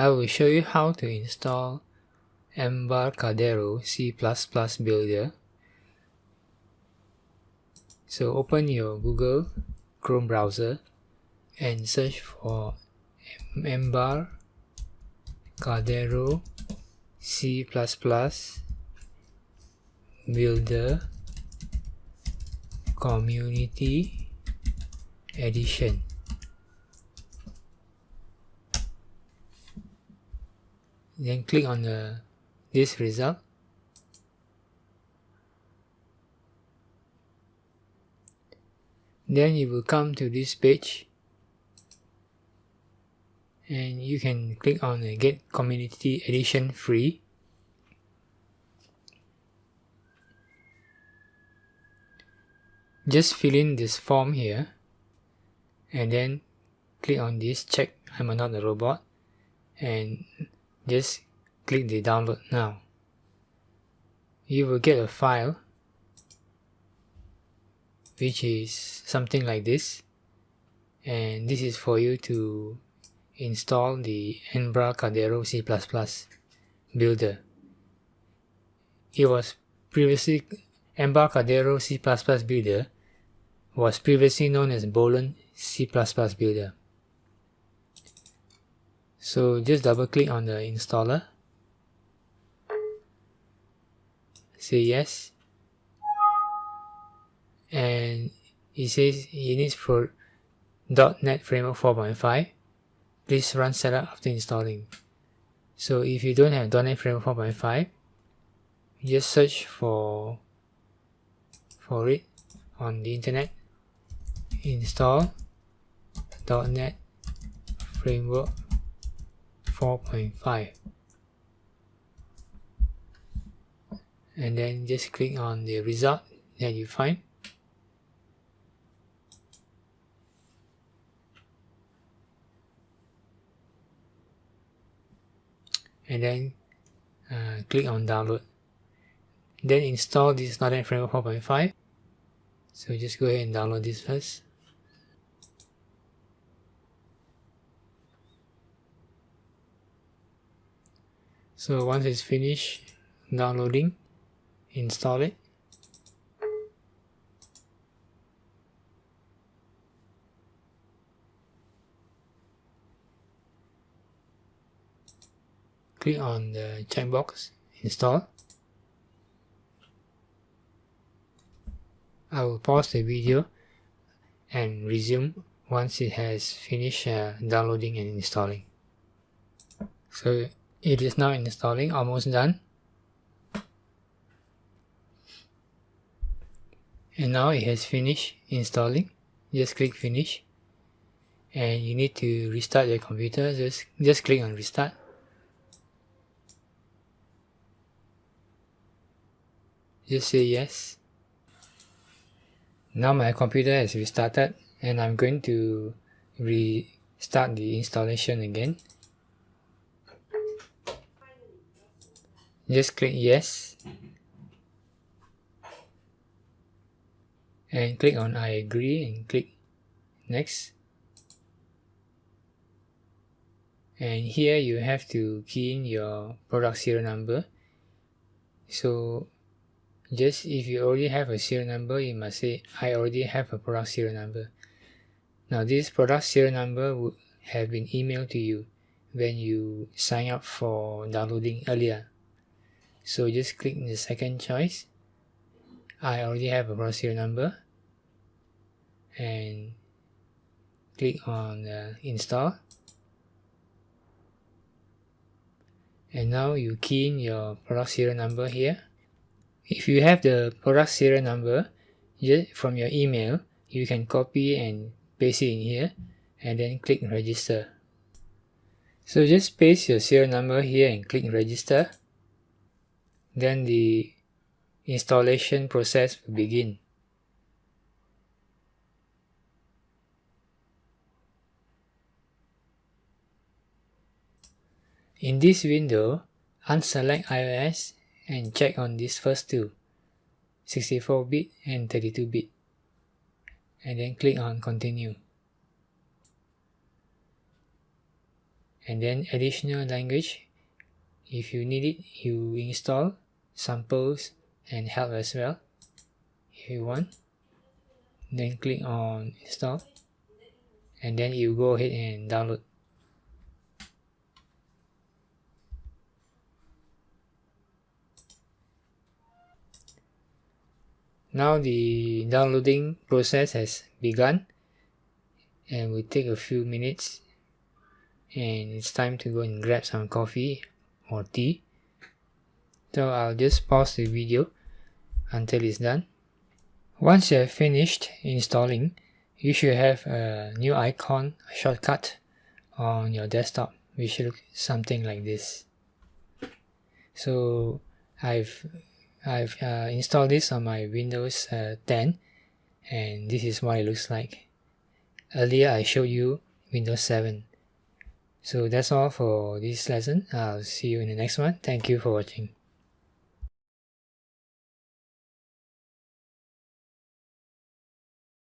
I will show you how to install Embarcadero C++ Builder. So open your Google Chrome browser and search for Embarcadero C++ Builder Community Edition. Then click on this result. Then you will come to this page and you can click on Get Community Edition Free. Just fill in this form here and then click on this check I'm not a robot and just click the download now. You will get a file which is something like this, and this is for you to install the Embarcadero C++ builder. It was previously Embarcadero C++ builder was previously known as Bolon C++ builder. So just double click on the installer, say yes, and it says it needs for .NET Framework 4.5. Please run setup after installing. So if you don't have .NET Framework 4.5, just search for it on the internet. Install .NET Framework 4.5 and then just click on the result that you find. And then click on download. Then install this .NET Framework 4.5. So just go ahead and download this first. So once it's finished downloading, install it. Click on the checkbox, install. I will pause the video and resume once it has finished downloading and installing. So it is now installing, almost done. And now it has finished installing. Just click finish. And you need to restart your computer. Just click on restart. Just say yes. Now my computer has restarted and I'm going to restart the installation again. Just click yes and click on I agree and click next. And here you have to key in your product serial number. So just if you already have a serial number, you must say I already have a product serial number. Now this product serial number would have been emailed to you when you sign up for downloading earlier. So just click the second choice, I already have a product serial number, and click on install. And now you key in your product serial number here. If you have the product serial number from your email, you can copy and paste it in here and then click register. So just paste your serial number here and click register. Then the installation process will begin. In this window, unselect iOS and check on these first two, 64-bit and 32-bit, and then click on continue. And then additional language, if you need it, you install samples and help as well if you want. Then click on install, and then you go ahead and download. Now the downloading process has begun and will take a few minutes, and it's time to go and grab some coffee or tea. So I'll just pause the video until it's done. Once you have finished installing, you should have a new icon, a shortcut on your desktop, which should look something like this. So I've installed this on my Windows 10, and this is what it looks like. Earlier I showed you Windows 7. So that's all for this lesson. I'll see you in the next one. Thank you for watching.